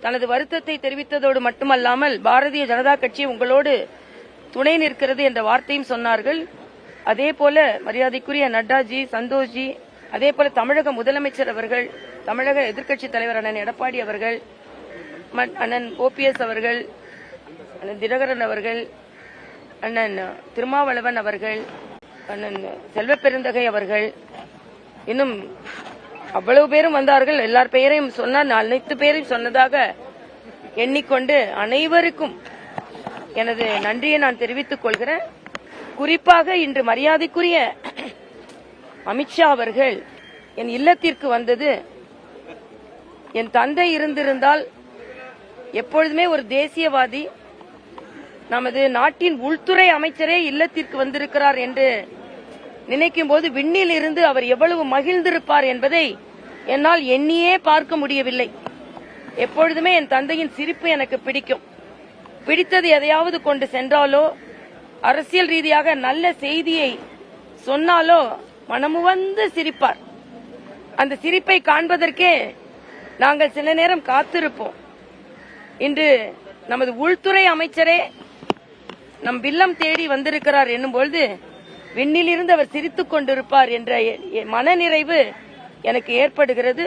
தனது வருத்தத்தை தெரிவித்ததோடு மட்டுமல்லாமல் பாரதிய ஜனதா கட்சி உங்களோடு துணை நிற்கிறது என்ற வார்த்தையும் சொன்னார்கள். அதே போல மரியாதைக்குரிய நட்டாஜி, சந்தோஷ்ஜி, அதே போல தமிழக முதலமைச்சர் அவர்கள், தமிழக எதிர்க்கட்சித் தலைவர் அண்ணன் எடப்பாடி அவர்கள், அண்ணன் ஓபிஎஸ் அவர்கள், அண்ணன் தினகரன் அவர்கள், அண்ணன் திருமாவளவன் அவர்கள், அண்ணன் செல்வப்பெருந்தகை அவர்கள், இன்னும் அவ்வளவு பேரும் வந்தார்கள். எல்லார் பெயரையும் சொன்னால் அனைத்து பேரையும் சொன்னதாக எண்ணிக்கொண்டு அனைவருக்கும் எனது நன்றியை நான் தெரிவித்துக் கொள்கிறேன். குறிப்பாக இன்று மரியாதைக்குரிய அமித்ஷா அவர்கள் என் இல்லத்திற்கு வந்தது, என் தந்தை இருந்திருந்தால் எப்பொழுதுமே ஒரு தேசியவாதி, நமது நாட்டின் உள்துறை அமைச்சரே இல்லத்திற்கு வந்திருக்கிறார் என்று நினைக்கும் போது விண்ணில் இருந்து அவர் எவ்வளவு மகிழ்ந்திருப்பார் என்பதை என்னால் எண்ணியே பார்க்க முடியவில்லை. எப்பொழுதுமே என் தந்தையின் சிரிப்பு எனக்கு பிடிக்கும். பிடித்தது எதையாவது கொண்டு சென்றாலோ, அரசியல் ரீதியாக நல்ல செய்தியை சொன்னாலோ மனமுவந்து சிரிப்பார். அந்த சிரிப்பை காண்பதற்கே நாங்கள் சில நேரம் காத்திருப்போம். இன்று நமது உள்துறை அமைச்சரே நம் இல்லம் தேடி வந்திருக்கிறார் என்னும்பொழுது விண்ணிலிருந்து அவர் சிரித்துக் கொண்டிருப்பார் என்ற மனநிறைவு எனக்கு ஏற்படுகிறது.